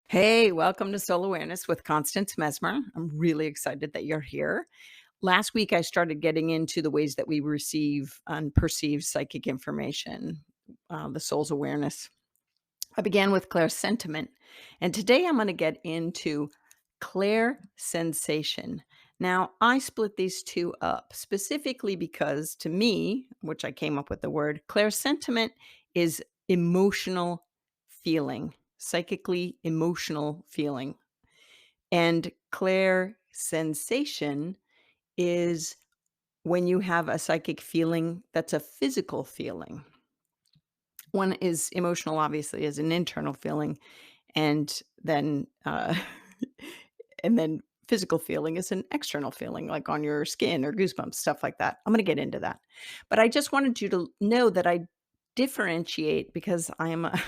Hey, welcome to Soul Awareness with Constance Messmer. I'm really excited that you're here. Last week, I started getting into the ways that we receive and perceive psychic information, the soul's awareness. I began with clairsentiment, and today I'm going to get into clairsensation. Now, I split these two up specifically because to me, which I came up with the word, clairsentiment is emotional feeling, psychically emotional feeling. And clairsensation is when you have a psychic feeling that's a physical feeling. One is emotional, obviously, is an internal feeling, and then and then physical feeling is an external feeling, like on your skin or goosebumps, stuff like that. I'm going to get into that, but I just wanted you to know that I differentiate because I'm a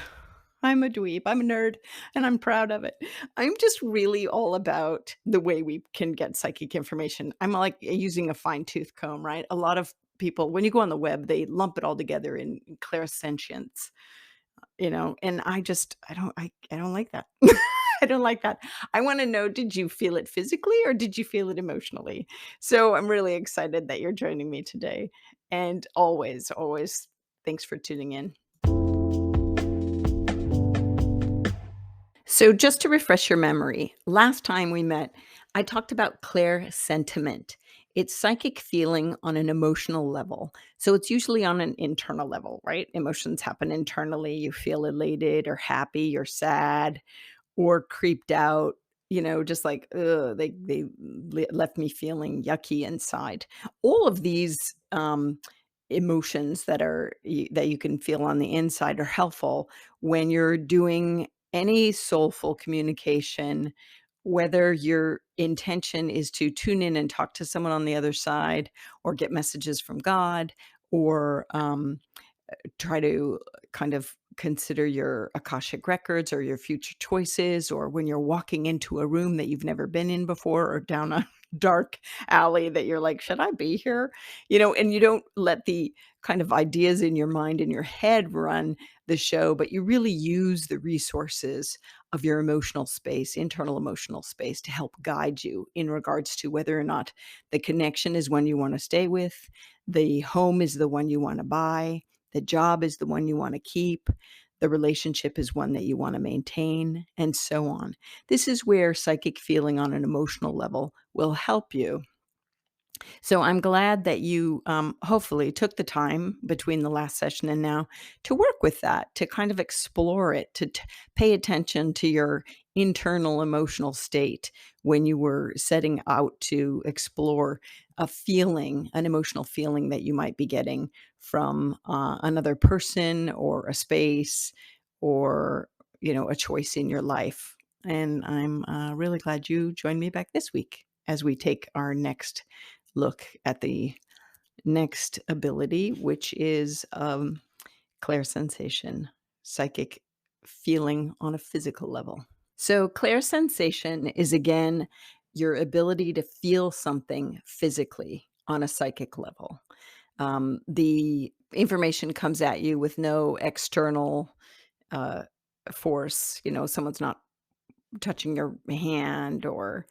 I'm a dweeb, I'm a nerd, and I'm proud of it. I'm just really all about the way we can get psychic information. I'm like using a fine tooth comb, right? A lot of people, when you go on the web, they lump it all together in clairsentience, and I don't like that. I don't like that. I wanna know, did you feel it physically or did you feel it emotionally? So, I'm really excited that you're joining me today, and always, always, thanks for tuning in. So, just to refresh your memory, last time we met, I talked about clairsentiment. It's psychic feeling on an emotional level. So, it's usually on an internal level, right? Emotions happen internally. You feel elated or happy or sad or creeped out, just like, ugh, they left me feeling yucky inside. All of these emotions that you can feel on the inside are helpful when you're doing any soulful communication, whether your intention is to tune in and talk to someone on the other side, or get messages from God, or try to kind of consider your Akashic records or your future choices, or when you're walking into a room that you've never been in before, or down a dark alley that you're like, should I be here? And you don't let the kind of ideas in your mind in your head run the show, but you really use the resources of your emotional space, internal emotional space, to help guide you in regards to whether or not the connection is one you want to stay with, the home is the one you want to buy, the job is the one you wanna keep, the relationship is one that you wanna maintain, and so on. This is where psychic feeling on an emotional level will help you. So I'm glad that you, hopefully took the time between the last session and now to work with that, to kind of explore it, to pay attention to your internal emotional state when you were setting out to explore a feeling, an emotional feeling that you might be getting from another person or a space or, a choice in your life. And I'm really glad you joined me back this week as we take our next look at the next ability, which is clairsensation, psychic feeling on a physical level. So, clairsensation is again your ability to feel something physically on a psychic level. The information comes at you with no external uh, force. Someone's not touching your hand or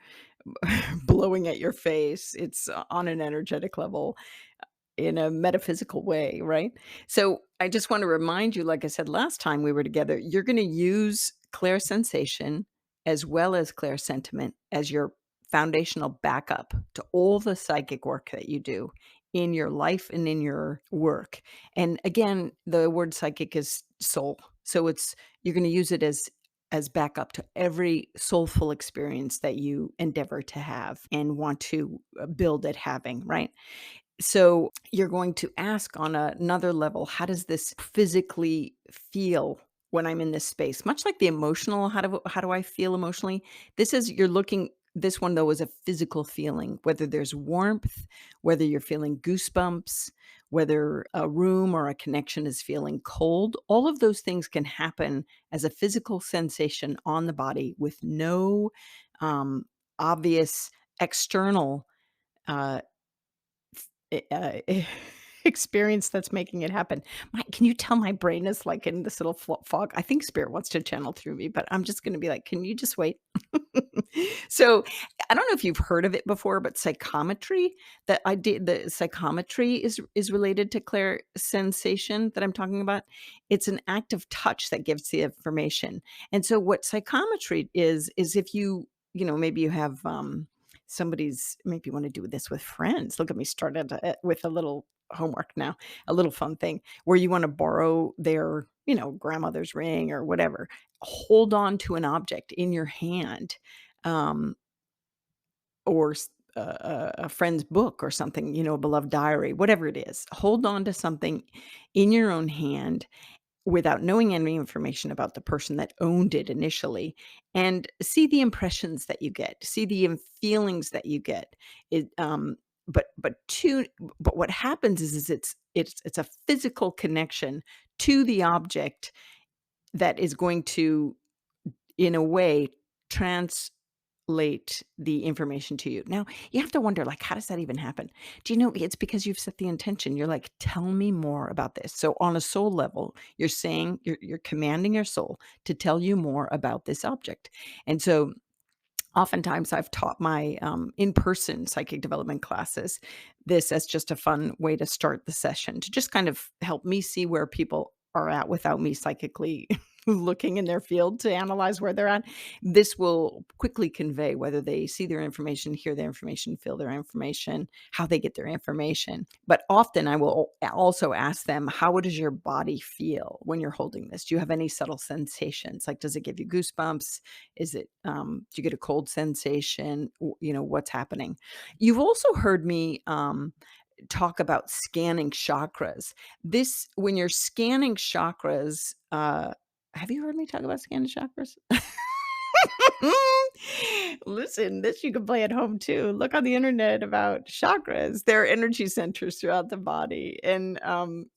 blowing at your face. It's on an energetic level in a metaphysical way, right? So I just want to remind you, like I said last time we were together, you're going to use clear sensation as well as clear sentiment as your foundational backup to all the psychic work that you do in your life and in your work. And again, the word psychic is soul. So you're going to use it as backup to every soulful experience that you endeavor to have and want to build at having, right? So you're going to ask on another level, how does this physically feel when I'm in this space? Much like the emotional, how do I feel emotionally? You're looking, this one though is a physical feeling, whether there's warmth, whether you're feeling goosebumps, whether a room or a connection is feeling cold. All of those things can happen as a physical sensation on the body with no um, obvious external uh, experience that's making it happen. Can you tell my brain is like in this little fog? I think spirit wants to channel through me, but I'm just going to be like, can you just wait? So I don't know if you've heard of it before, but psychometry, the psychometry is related to clair sensation that I'm talking about. It's an act of touch that gives the information. And so what psychometry is if maybe you have maybe you want to do this with friends. Look at me started with a little homework now, a little fun thing where you want to borrow their, grandmother's ring or whatever. Hold on to an object in your hand, um, or a friend's book or something, a beloved diary, whatever it is. Hold on to something in your own hand without knowing any information about the person that owned it initially, and see the impressions that you get, see the feelings that you get. It, but what happens is it's a physical connection to the object that is going to, in a way, translate the information to you. Now, you have to wonder, like, how does that even happen? Do you know it's because you've set the intention. You're like, tell me more about this. So on a soul level, you're saying you're commanding your soul to tell you more about this object. And so oftentimes I've taught my in-person psychic development classes this as just a fun way to start the session, to just kind of help me see where people are at without me psychically looking in their field to analyze where they're at. This will quickly convey whether they see their information, hear their information, feel their information, how they get their information. But often I will also ask them, how does your body feel when you're holding this? Do you have any subtle sensations? Like, does it give you goosebumps? Is it, do you get a cold sensation? What's happening? You've also heard me talk about scanning chakras. When you're scanning chakras, have you heard me talk about scanning chakras? Listen, this you can play at home too. Look on the internet about chakras. There are energy centers throughout the body, and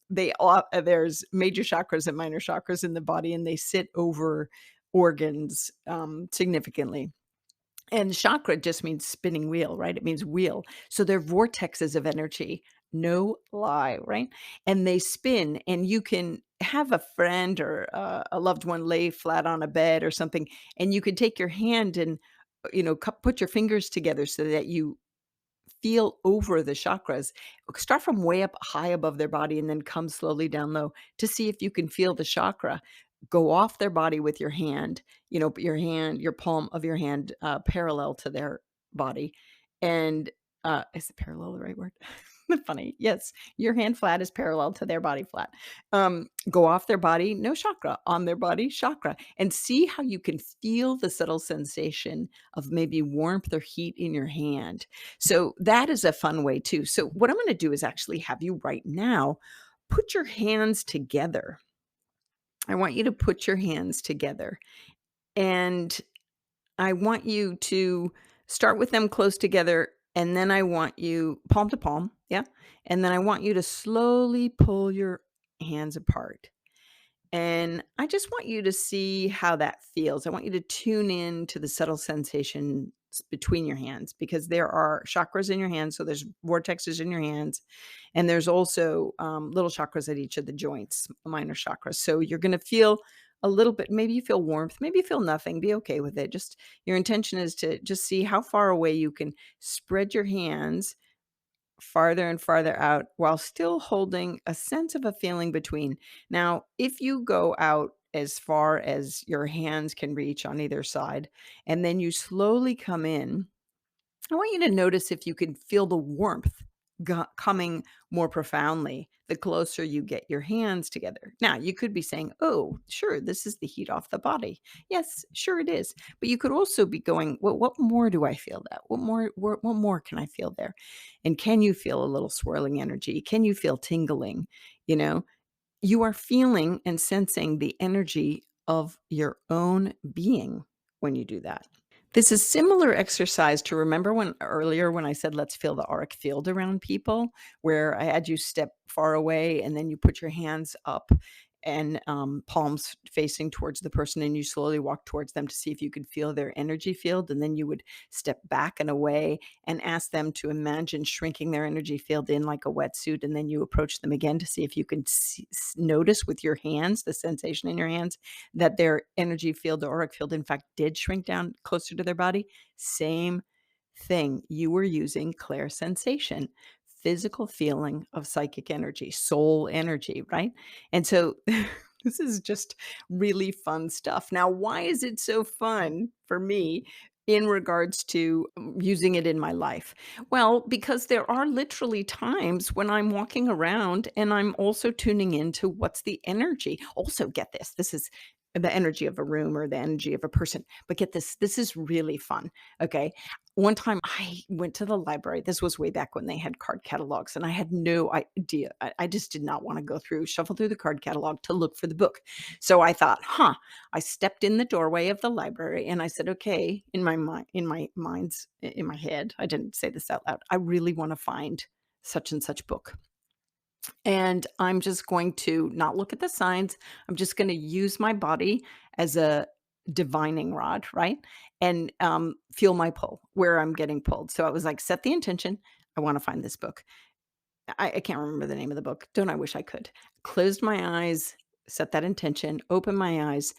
there's major chakras and minor chakras in the body, and they sit over organs significantly. And chakra just means spinning wheel, right? It means wheel. So they're vortexes of energy. No lie, right? And they spin, and you can have a friend or a loved one lay flat on a bed or something, and you can take your hand and, put your fingers together so that you feel over the chakras. Start from way up high above their body and then come slowly down low to see if you can feel the chakra. Go off their body with your hand, put your palm of your hand parallel to their body. And is it parallel the right word? Funny. Yes, your hand flat is parallel to their body flat. Go off their body, no chakra. On their body, chakra. And see how you can feel the subtle sensation of maybe warmth or heat in your hand. So that is a fun way too. So what I'm going to do is actually have you right now put your hands together. I want you to put your hands together, and I want you to start with them close together, and then I want you palm to palm, yeah, and then I want you to slowly pull your hands apart. And I just want you to see how that feels. I want you to tune in to the subtle sensations between your hands, because there are chakras in your hands. So there's vortexes in your hands. And there's also little chakras at each of the joints, minor chakras. So you're going to feel a little bit, maybe you feel warmth, maybe you feel nothing. Be okay with it. Just your intention is to just see how far away you can spread your hands farther and farther out while still holding a sense of a feeling between. Now, if you go out as far as your hands can reach on either side, and then you slowly come in, I want you to notice if you can feel the warmth coming more profoundly the closer you get your hands together. Now, you could be saying, oh, sure, this is the heat off the body. Yes, sure it is. But you could also be going, well, what more do I feel that? What more can I feel there? And can you feel a little swirling energy? Can you feel tingling? You know, you are feeling and sensing the energy of your own being when you do that. This is similar exercise to, remember when earlier when I said, let's feel the auric field around people, where I had you step far away and then you put your hands up and palms facing towards the person, and you slowly walk towards them to see if you could feel their energy field, and then you would step back and away and ask them to imagine shrinking their energy field in like a wetsuit, and then you approach them again to see if you can notice with your hands, the sensation in your hands, that their energy field, the auric field, in fact, did shrink down closer to their body. Same thing. You were using clairsensation, physical feeling of psychic energy, soul energy, right? And so this is just really fun stuff. Now, why is it so fun for me in regards to using it in my life? Well, because there are literally times when I'm walking around and I'm also tuning into what's the energy. Also, get this, this is the energy of a room or the energy of a person. But get this is really fun. Okay. One time I went to the library. This was way back when they had card catalogs, and I had no idea. I just did not want to go through, shuffle through the card catalog to look for the book. So I thought, I stepped in the doorway of the library and I said, okay, in my mind, in my head, I didn't say this out loud. I really want to find such and such book. And I'm just going to not look at the signs. I'm just going to use my body as a divining rod, right? And feel my pull where I'm getting pulled. So I was like, set the intention. I want to find this book. I can't remember the name of the book. Don't I wish I could? Closed my eyes, set that intention, open my eyes,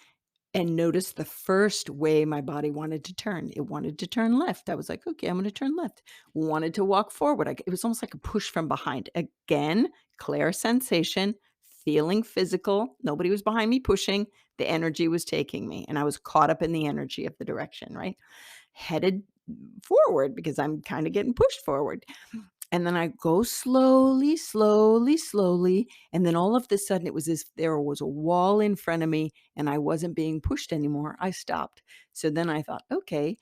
and notice the first way my body wanted to turn. It wanted to turn left. I was like, okay, I'm going to turn left. Wanted to walk forward. It was almost like a push from behind. Again, clear sensation, feeling physical. Nobody was behind me pushing. The energy was taking me, and I was caught up in the energy of the direction, right? Headed forward because I'm kind of getting pushed forward. And then I go slowly, slowly, slowly, and then all of the sudden, it was as if there was a wall in front of me and I wasn't being pushed anymore. I stopped. So then I thought, okay,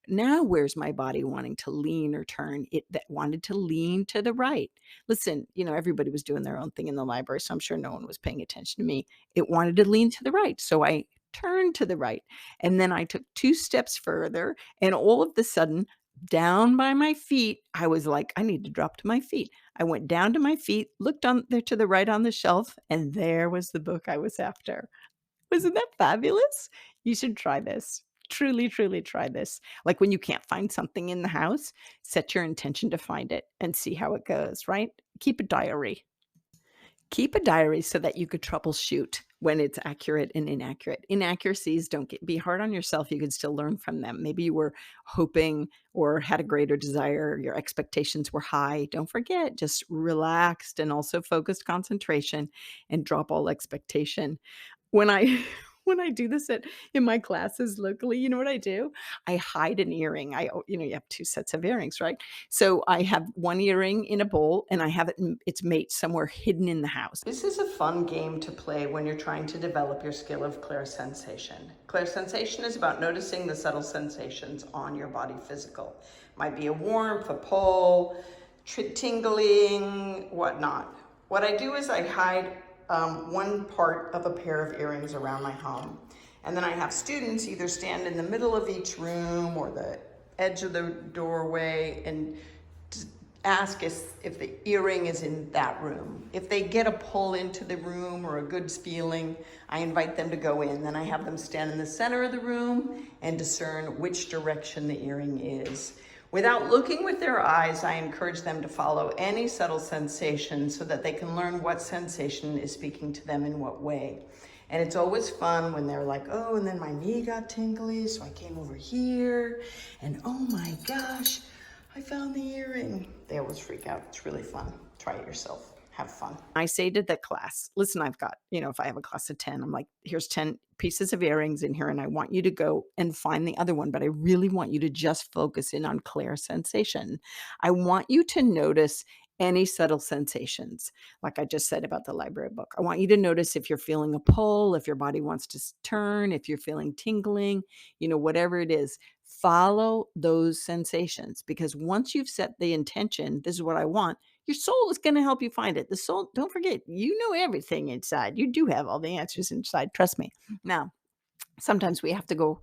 now where's my body wanting to lean or turn? It that wanted to lean to the right. Listen, everybody was doing their own thing in the library, so I'm sure no one was paying attention to me. It wanted to lean to the right, so I turned to the right. And then I took 2 steps further, and all of the sudden, down by my feet, I was like, I need to drop to my feet. I went down to my feet, looked on there to the right on the shelf, and there was the book I was after. Wasn't that fabulous? You should try this. Truly, truly try this. Like when you can't find something in the house, set your intention to find it and see how it goes, right? Keep a diary. Keep a diary so that you could troubleshoot when it's accurate and inaccurate. Inaccuracies, don't be hard on yourself. You can still learn from them. Maybe you were hoping or had a greater desire, your expectations were high. Don't forget, just relaxed and also focused concentration and drop all expectation. When I when I do this in my classes locally, you know what I do? I hide an earring. You have 2 sets of earrings, right? So I have 1 earring in a bowl and I have its mate somewhere hidden in the house. This is a fun game to play when you're trying to develop your skill of clairsensation. Clairsensation is about noticing the subtle sensations on your body physical. Might be a warmth, a pull, tingling, whatnot. What I do is I hide one part of a pair of earrings around my home. And then I have students either stand in the middle of each room or the edge of the doorway and ask if the earring is in that room. If they get a pull into the room or a good feeling, I invite them to go in. Then I have them stand in the center of the room and discern which direction the earring is. Without looking with their eyes, I encourage them to follow any subtle sensation so that they can learn what sensation is speaking to them in what way. And it's always fun when they're like, oh, and then my knee got tingly, so I came over here, and oh my gosh, I found the earring. They always freak out. It's really fun. Try it yourself. Have fun. I say to the class, listen, I've got, if I have a class of 10, I'm like, here's 10 pieces of earrings in here, and I want you to go and find the other one, but I really want you to just focus in on clear sensation. I want you to notice any subtle sensations, like I just said about the library book. I want you to notice if you're feeling a pull, if your body wants to turn, if you're feeling tingling, whatever it is. Follow those sensations, because once you've set the intention, this is what I want, your soul is going to help you find it. The soul, don't forget, you know everything inside. You do have all the answers inside. Trust me. Now, sometimes we have to go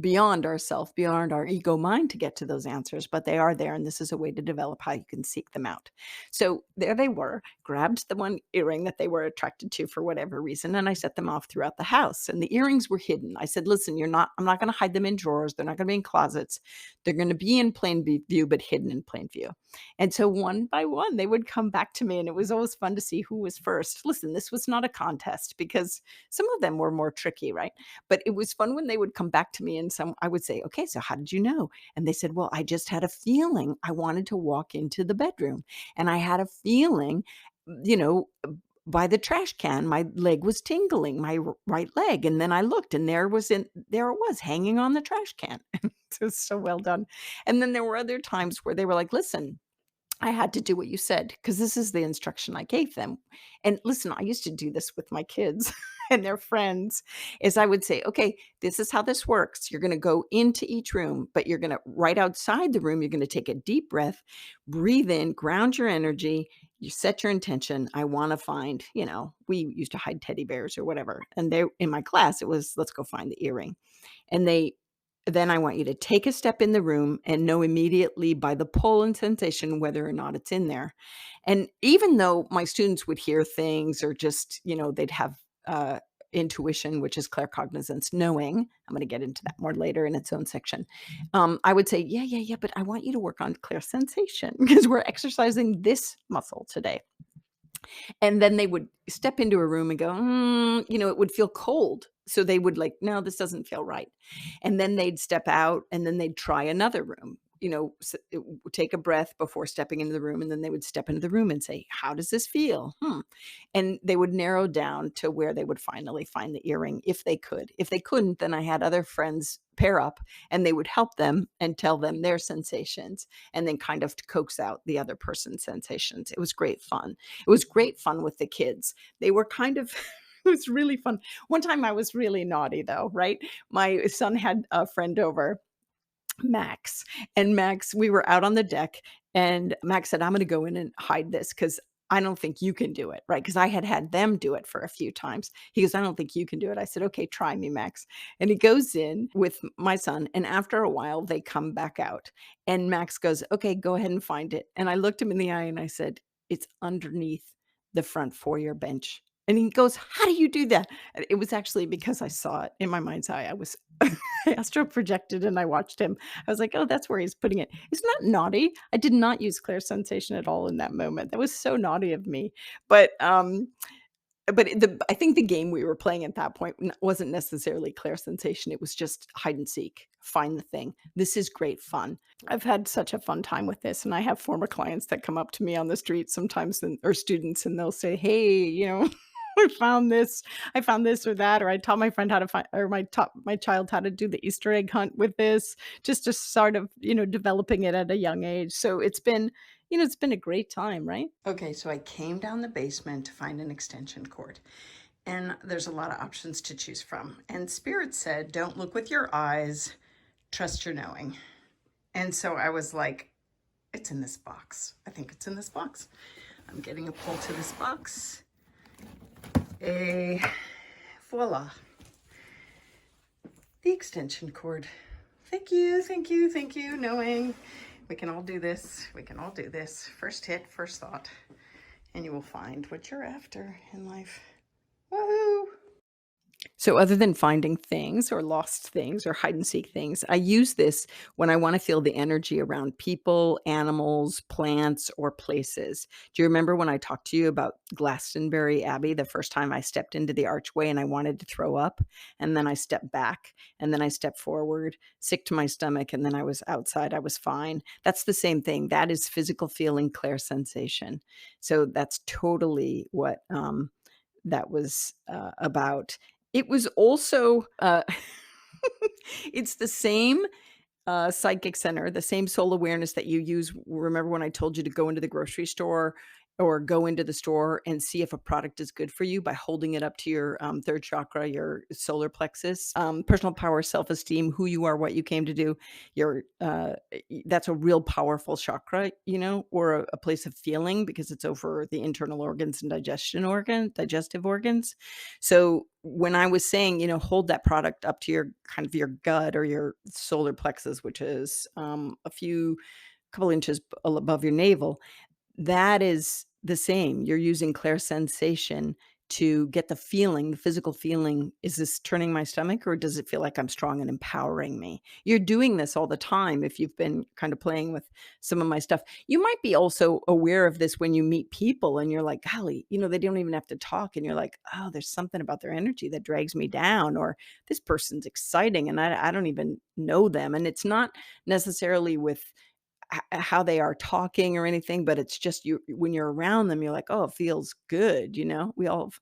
beyond ourself, beyond our ego mind to get to those answers, but they are there, and this is a way to develop how you can seek them out. So there they were, grabbed the one earring that they were attracted to for whatever reason, and I set them off throughout the house. And the earrings were hidden. I said, "Listen, I'm not going to hide them in drawers. They're not going to be in closets. They're going to be in plain view, but hidden in plain view." And so one by one, they would come back to me, and it was always fun to see who was first. Listen, this was not a contest because some of them were more tricky, right? But it was fun when they would come back to me and I would say, "Okay, so how did you know?" And they said, "Well, I just had a feeling I wanted to walk into the bedroom. And I had a feeling, you know, by the trash can, my leg was tingling, my right leg. And then I looked and there it was hanging on the trash can." It was so well done. And then there were other times where they were like, "Listen, I had to do what you said because this is the instruction I gave them." And listen, I used to do this with my kids and their friends is I would say, "Okay, this is how this works. You're going to go into each room, but you're going to right outside the room, you're going to take a deep breath, breathe in, ground your energy, you set your intention. I want to find, we used to hide teddy bears or whatever. And they in my class it was let's go find the earring." And then I want you to take a step in the room and know immediately by the pull and sensation whether or not it's in there. And even though my students would hear things or just, they'd have intuition, which is claircognizance, knowing, I'm going to get into that more later in its own section. I would say, yeah, yeah, yeah, but I want you to work on clear sensation because we're exercising this muscle today. And then they would step into a room and go, it would feel cold. So they would like, "No, this doesn't feel right." And then they'd step out and then they'd try another room, take a breath before stepping into the room. And then they would step into the room and say, "How does this feel?" And they would narrow down to where they would finally find the earring if they could. If they couldn't, then I had other friends pair up and they would help them and tell them their sensations and then kind of coax out the other person's sensations. It was great fun. It was great fun with the kids. They were kind of it was really fun. One time I was really naughty though, right? My son had a friend over, Max, and Max we were out on the deck, and Max said, "I'm gonna go in and hide this because I don't think you can do it," right? Because I had them do it for a few times. He goes, "I don't think you can do it." I said, "Okay, try me, Max." And he goes in with my son, and after a while, they come back out, and Max goes, "Okay, go ahead and find it." And I looked him in the eye and I said, "It's underneath the front foyer bench." And he goes, "How do you do that?" And it was actually because I saw it in my mind's eye. I was I astral projected and I watched him. I was like, "Oh, that's where he's putting it." Isn't that naughty? I did not use clear sensation at all in that moment. That was so naughty of me. But, I think the game we were playing at that point wasn't necessarily clear sensation. It was just hide and seek, find the thing. This is great fun. I've had such a fun time with this, and I have former clients that come up to me on the street sometimes or students, and they'll say, "Hey, I found this. I found this or that," or I taught my friend how to find, or taught my child how to do the Easter egg hunt with this, just to sort of, developing it at a young age. So it's been a great time, right? Okay, so I came down the basement to find an extension cord. And there's a lot of options to choose from. And Spirit said, "Don't look with your eyes, trust your knowing." And so I was like, it's in this box. I think it's in this box. I'm getting a pull to this box. Voila. The extension cord. Thank you, thank you, thank you. Knowing we can all do this. We can all do this. First hit, first thought. And you will find what you're after in life. Woohoo! So other than finding things or lost things or hide and seek things, I use this when I want to feel the energy around people, animals, plants, or places. Do you remember when I talked to you about Glastonbury Abbey the first time I stepped into the archway and I wanted to throw up? And then I stepped back and then I stepped forward, sick to my stomach, and then I was outside. I was fine. That's the same thing. That is physical feeling, clear sensation. So that's totally what that was about. It was also, it's the same psychic center, the same soul awareness that you use. Remember when I told you to go into the grocery store or go into the store and see if a product is good for you by holding it up to your, 3rd chakra, your solar plexus, personal power, self-esteem, who you are, what you came to do, your, that's a real powerful chakra, or a place of feeling because it's over the internal organs and digestive organs. So when I was saying, hold that product up to your kind of your gut or your solar plexus, which is, a few couple inches above your navel, that is the same. You're using clairsensation to get the feeling, the physical feeling. Is this turning my stomach or does it feel like I'm strong and empowering me? You're doing this all the time if you've been kind of playing with some of my stuff. You might be also aware of this when you meet people and you're like, golly, they don't even have to talk. And you're like, oh, there's something about their energy that drags me down, or this person's exciting and I don't even know them. And it's not necessarily with how they are talking or anything, but it's just you when you're around them, you're like, "Oh, it feels good," We all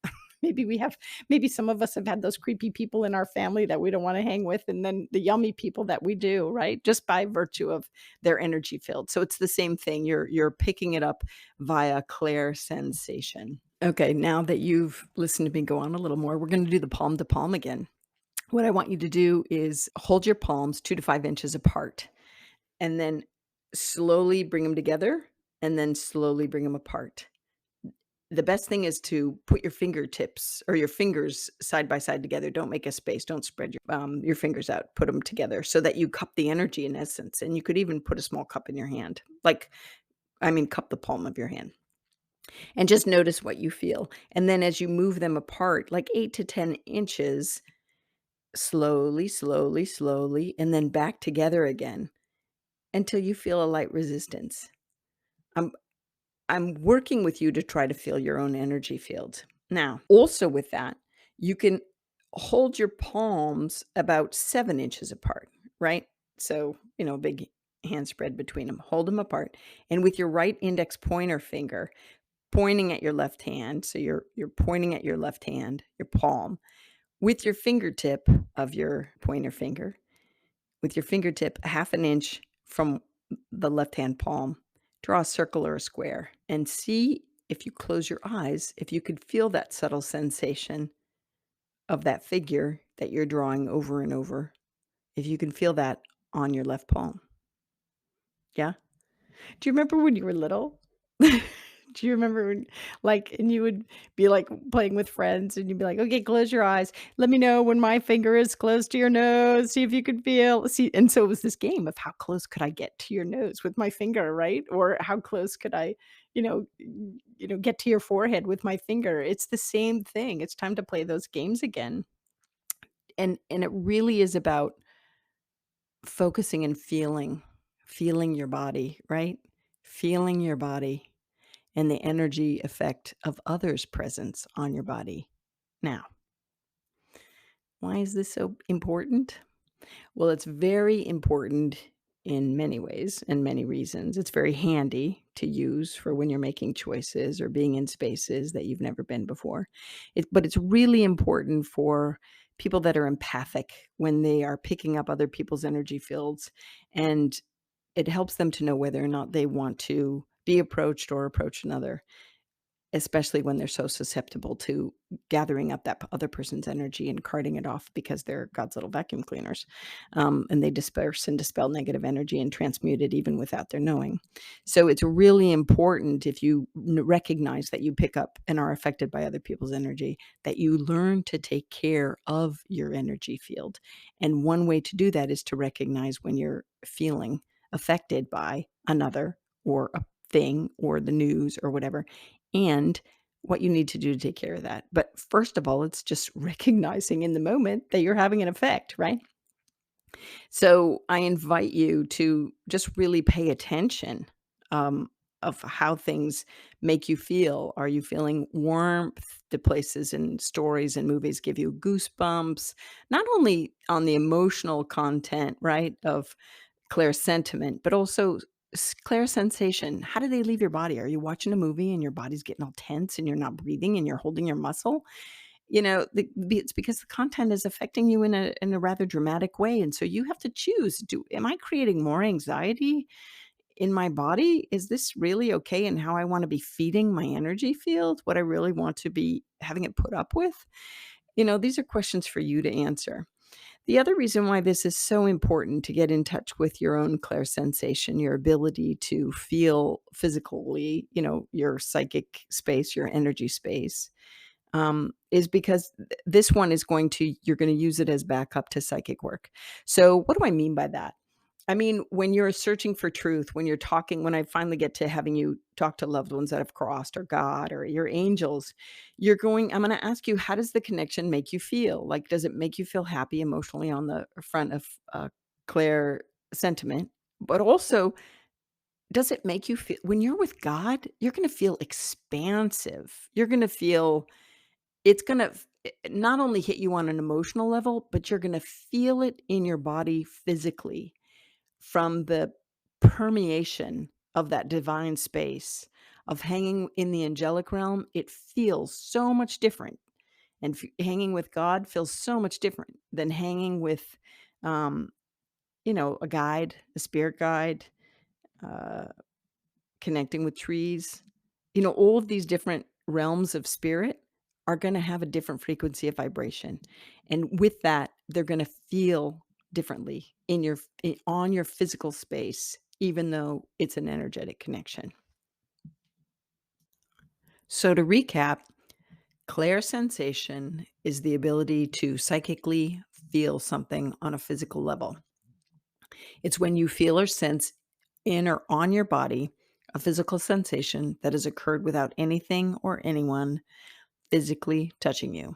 maybe some of us have had those creepy people in our family that we don't wanna hang with, and then the yummy people that we do, right? Just by virtue of their energy field. So it's the same thing. You're picking it up via clair sensation. Okay, now that you've listened to me go on a little more, we're gonna do the palm to palm again. What I want you to do is hold your palms 2 to 5 inches apart, and then slowly bring them together, and then slowly bring them apart. The best thing is to put your fingertips or your fingers side by side together. Don't make a space. Don't spread your fingers out. Put them together so that you cup the energy in essence, and you could even put a small cup in your hand. Cup the palm of your hand, and just notice what you feel. And then as you move them apart, like 8 to 10 inches, slowly, slowly, slowly, and then back together again until you feel a light resistance. I'm I'm working with you to try to feel your own energy field. Now, also with that, you can hold your palms about 7 inches apart, right? So, big hand spread between them. Hold them apart. And with your right index pointer finger pointing at your left hand, so you're pointing at your left hand, your palm, with your fingertip of your pointer finger, with your fingertip a half an inch from the left hand palm, draw a circle or a square and see if you close your eyes, if you could feel that subtle sensation of that figure that you're drawing over and over. If you can feel that on your left palm. Yeah? Do you remember when you were little? Do you remember when, and you would be, playing with friends, and you'd be like, "Okay, close your eyes. Let me know when my finger is close to your nose. See if you could feel." See, and so it was this game of how close could I get to your nose with my finger, right? Or how close could I, get to your forehead with my finger? It's the same thing. It's time to play those games again. And it really is about focusing and feeling your body, right? Feeling your body and the energy effect of others' presence on your body. Now, why is this so important? Well, it's very important in many ways and many reasons. It's very handy to use for when you're making choices or being in spaces that you've never been before. But it's really important for people that are empathic when they are picking up other people's energy fields, and it helps them to know whether or not they want to be approached or approach another, especially when they're so susceptible to gathering up that other person's energy and carting it off because they're God's little vacuum cleaners. And they disperse and dispel negative energy and transmute it even without their knowing. So it's really important, if you recognize that you pick up and are affected by other people's energy, that you learn to take care of your energy field. And one way to do that is to recognize when you're feeling affected by another or a thing or the news or whatever, and what you need to do to take care of that. But first of all, it's just recognizing in the moment that you're having an effect, right? So I invite you to just really pay attention, of how things make you feel. Are you feeling warmth? Do places and stories and movies give you goosebumps? Not only on the emotional content, right, of ClairSentiment, but also ClairSensation. How do they leave your body? Are you watching a movie and your body's getting all tense and you're not breathing and you're holding your muscle? It's because the content is affecting you in a rather dramatic way, and so you have to choose. Am I creating more anxiety in my body? Is this really okay in how I want to be feeding my energy field? What I really want to be having it put up with? These are questions for you to answer. The other reason why this is so important to get in touch with your own clairsensation, your ability to feel physically, your psychic space, your energy space, is because this one is you're going to use it as backup to psychic work. So, what do I mean by that? I mean, when you're searching for truth, when I finally get to having you talk to loved ones that have crossed or God or your angels, I'm going to ask you, how does the connection make you feel? Like, does it make you feel happy emotionally on the front of Claire sentiment? But also, does it make you feel, when you're with God, you're going to feel expansive. You're going to feel, it's going to not only hit you on an emotional level, but you're going to feel it in your body physically from the permeation of that divine space of hanging in the angelic realm. It feels so much different. And hanging with God feels so much different than hanging with, um, a guide, a spirit guide, uh, connecting with trees. All of these different realms of spirit are going to have a different frequency of vibration. And with that, they're going to feel differently on your physical space, even though it's an energetic connection. So to recap, clair sensation is the ability to psychically feel something on a physical level. It's when you feel or sense in or on your body a physical sensation that has occurred without anything or anyone physically touching you.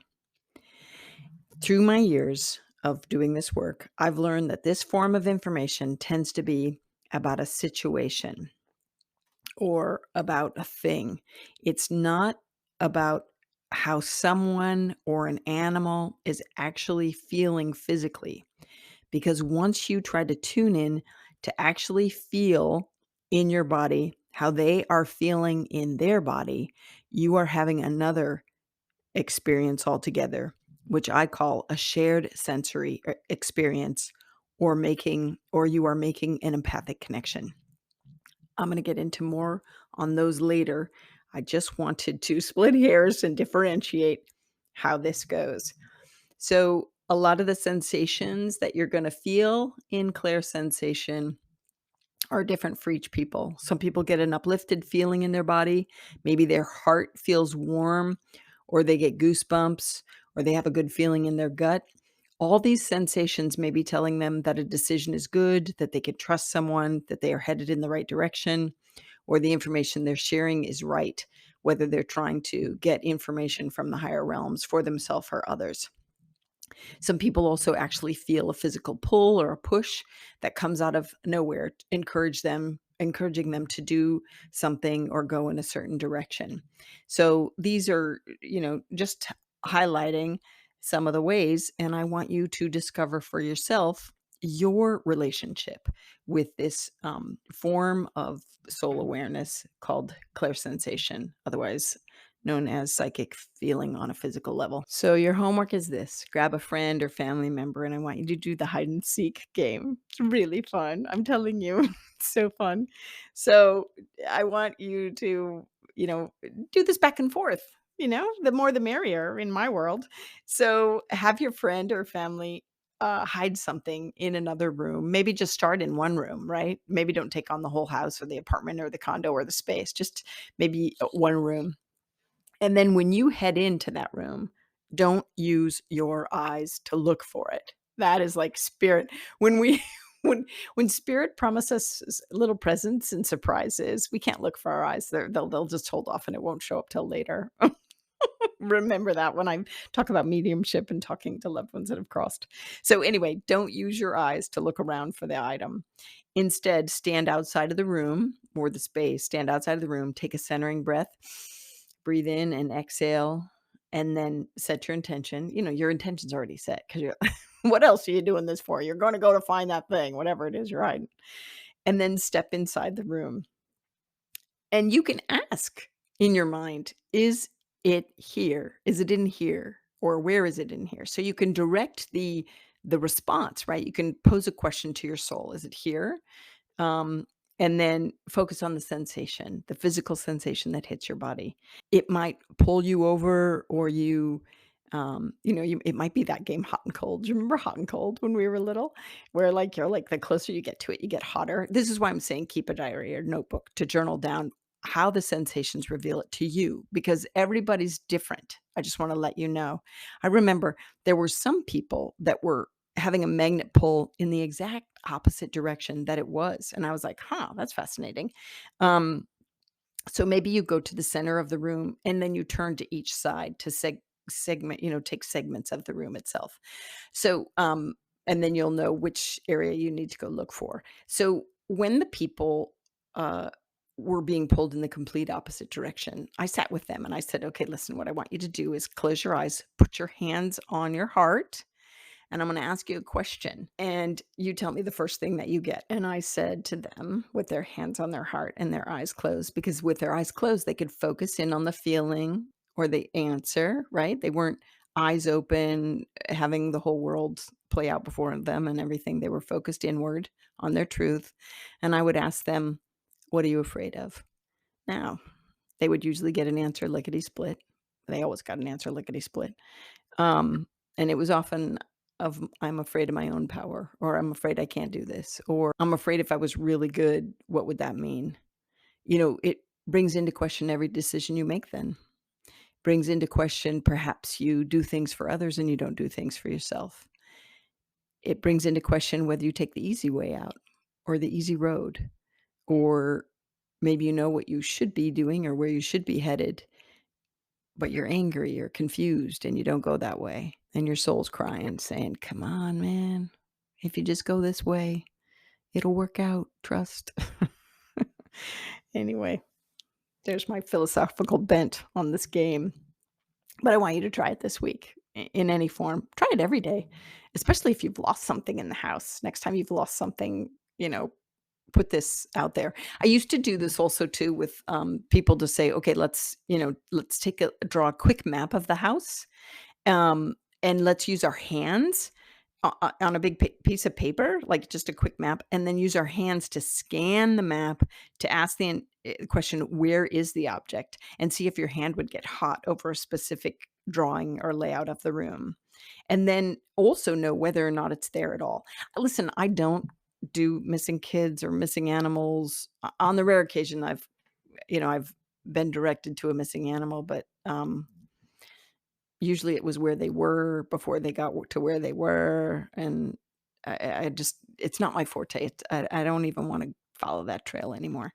Through my years of doing this work, I've learned that this form of information tends to be about a situation or about a thing. It's not about how someone or an animal is actually feeling physically. Because once you try to tune in to actually feel in your body how they are feeling in their body, you are having another experience altogether, which I call a shared sensory experience, or you are making an empathic connection. I'm going to get into more on those later. I just wanted to split hairs and differentiate how this goes. So, a lot of the sensations that you're going to feel in clair sensation are different for each people. Some people get an uplifted feeling in their body. Maybe their heart feels warm, or they get goosebumps, or they have a good feeling in their gut. All these sensations may be telling them that a decision is good, that they can trust someone, that they are headed in the right direction, or the information they're sharing is right, whether they're trying to get information from the higher realms for themselves or others. Some people also actually feel a physical pull or a push that comes out of nowhere, encouraging them to do something or go in a certain direction. So these are, just highlighting some of the ways, and I want you to discover for yourself your relationship with this form of soul awareness called clairsensation, otherwise known as psychic feeling on a physical level. So your homework is this: grab a friend or family member, and I want you to do the hide and seek game. It's really fun. I'm telling you, it's so fun. So I want you to, do this back and forth. The more the merrier in my world. So have your friend or family hide something in another room. Maybe just start in one room, right? Maybe don't take on the whole house or the apartment or the condo or the space. Just maybe one room, and then when you head into that room, don't use your eyes to look for it. That is like spirit. When we when spirit promises us little presents and surprises, we can't look for our eyes. They'll just hold off and it won't show up till later. Remember that when I talk about mediumship and talking to loved ones that have crossed. So anyway, don't use your eyes to look around for the item. Instead, stand outside of the room or the space, stand outside of the room, take a centering breath, breathe in and exhale, and then set your intention. Your intention's already set because you're, what else are you doing this for? You're going to go to find that thing, whatever it is you're hiding. And then step inside the room. And you can ask in your mind, is it here? Is it in here? Or where is it in here? So you can direct the response, right? You can pose a question to your soul. Is it here? and then focus on the sensation, the physical sensation that hits your body. It might pull you over or it might be that game Hot and Cold. Do you remember Hot and Cold when we were little? Where, like, you're like, the closer you get to it, you get hotter. This is why I'm saying keep a diary or notebook to journal down how the sensations reveal it to you, because everybody's different. I just wanna let you know. I remember there were some people that were having a magnet pull in the exact opposite direction that it was, and I was like, "Huh, that's fascinating." Um, so maybe you go to the center of the room and then you turn to each side to segment, take segments of the room itself. So, and then you'll know which area you need to go look for. So when the people uh, were being pulled in the complete opposite direction, I sat with them and I said, okay, listen, what I want you to do is close your eyes, put your hands on your heart, and I'm going to ask you a question and you tell me the first thing that you get. And I said to them with their hands on their heart and their eyes closed, because with their eyes closed, they could focus in on the feeling or the answer, right? They weren't eyes open, having the whole world play out before them and everything. They were focused inward on their truth. And I would ask them, what are you afraid of? Now, they would usually get an answer lickety split. They always got an answer lickety split. Um, and it was often of I'm afraid of my own power, or I'm afraid I can't do this, or I'm afraid if I was really good, what would that mean? It brings into question every decision you make then. Brings into question perhaps you do things for others and you don't do things for yourself. It brings into question whether you take the easy way out or the easy road, or maybe you know what you should be doing or where you should be headed, but you're angry or confused and you don't go that way. And your soul's crying, saying, come on, man. If you just go this way, it'll work out. Trust. Anyway, there's my philosophical bent on this game. But I want you to try it this week in any form. Try it every day, especially if you've lost something in the house. Next time you've lost something, put this out there. I used to do this also too with people to say, okay, let's draw a quick map of the house, um, and let's use our hands on a big piece of paper, like just a quick map, and then use our hands to scan the map to ask the question, where is the object? And see if your hand would get hot over a specific drawing or layout of the room. And then also know whether or not it's there at all. Listen, I don't do missing kids or missing animals. On the rare occasion I've been directed to a missing animal, but usually it was where they were before they got to where they were, and I just it's not my forte. I don't even wanna follow that trail anymore.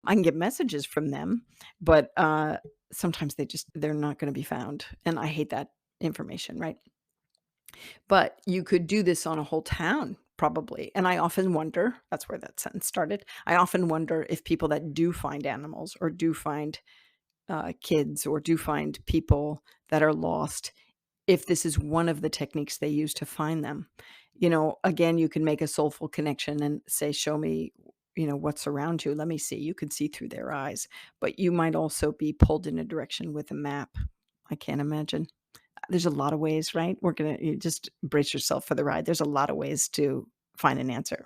I can get messages from them, but, sometimes they're not gonna be found, and I hate that information, right? But you could do this on a whole town probably, and I often wonder that's where that sentence started. I often wonder if people that do find animals or do find, kids or do find people that are lost, if this is one of the techniques they use to find them. Again, you can make a soulful connection and say, show me, what's around you. Let me see. You can see through their eyes, but you might also be pulled in a direction with a map. I can't imagine. There's a lot of ways, right? You just brace yourself for the ride. There's a lot of ways to find an answer.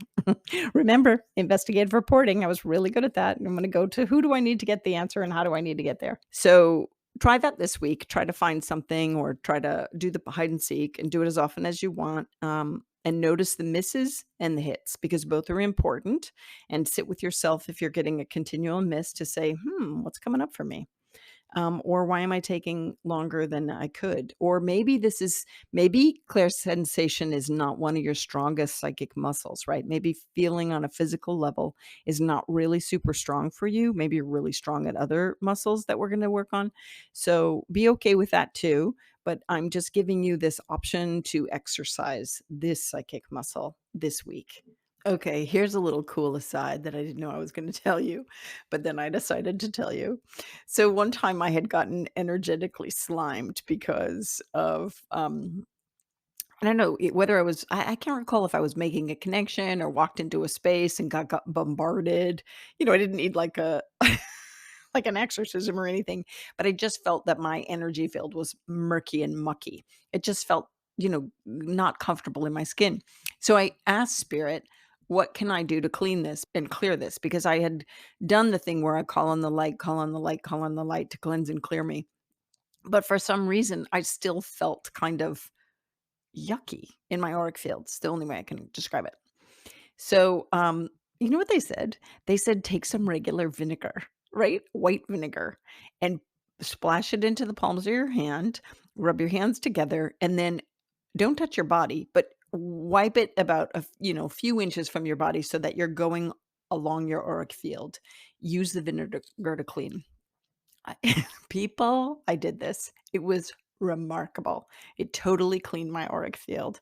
Remember, investigative reporting. I was really good at that. And I'm going to go to who do I need to get the answer and how do I need to get there? So try that this week. Try to find something or try to do the hide and seek and do it as often as you want. And notice the misses and the hits because both are important. And sit with yourself if you're getting a continual miss to say, what's coming up for me? Or why am I taking longer than I could? Or maybe clear sensation is not one of your strongest psychic muscles, right? Maybe feeling on a physical level is not really super strong for you. Maybe you're really strong at other muscles that we're going to work on. So be okay with that too. But I'm just giving you this option to exercise this psychic muscle this week. Okay, here's a little cool aside that I didn't know I was going to tell you, but then I decided to tell you. So one time I had gotten energetically slimed because of I don't know whether I can't recall if I was making a connection or walked into a space and got bombarded. I didn't need like a like an exorcism or anything, but I just felt that my energy field was murky and mucky. It just felt, not comfortable in my skin. So I asked spirit, what can I do to clean this and clear this? Because I had done the thing where I call on the light, call on the light, call on the light to cleanse and clear me. But for some reason, I still felt kind of yucky in my auric field. It's the only way I can describe it. So, you know what they said? They said, take some regular vinegar, right? White vinegar, and splash it into the palms of your hand, rub your hands together, and then don't touch your body, but wipe it about few inches from your body so that you're going along your auric field. Use the vinegar to clean. People, I did this. It was remarkable. It totally cleaned my auric field.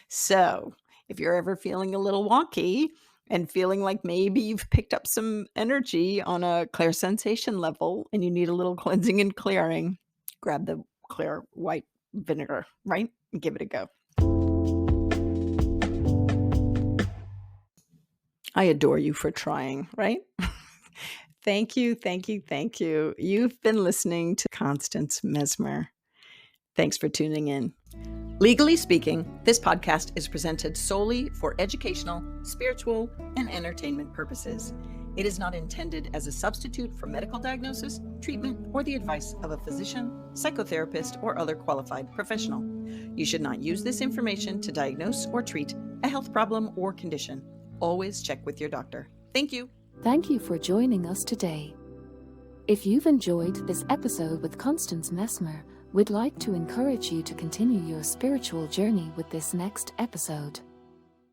So, if you're ever feeling a little wonky and feeling like maybe you've picked up some energy on a clear sensation level and you need a little cleansing and clearing, grab the clear white vinegar, right? And give it a go. I adore you for trying, right? Thank you, thank you, thank you. You've been listening to Constance Messmer. Thanks for tuning in. Legally speaking, this podcast is presented solely for educational, spiritual, and entertainment purposes. It is not intended as a substitute for medical diagnosis, treatment, or the advice of a physician, psychotherapist, or other qualified professional. You should not use this information to diagnose or treat a health problem or condition. Always check with your doctor. Thank you. Thank you for joining us today. If you've enjoyed this episode with Constance Messmer, we'd like to encourage you to continue your spiritual journey with this next episode.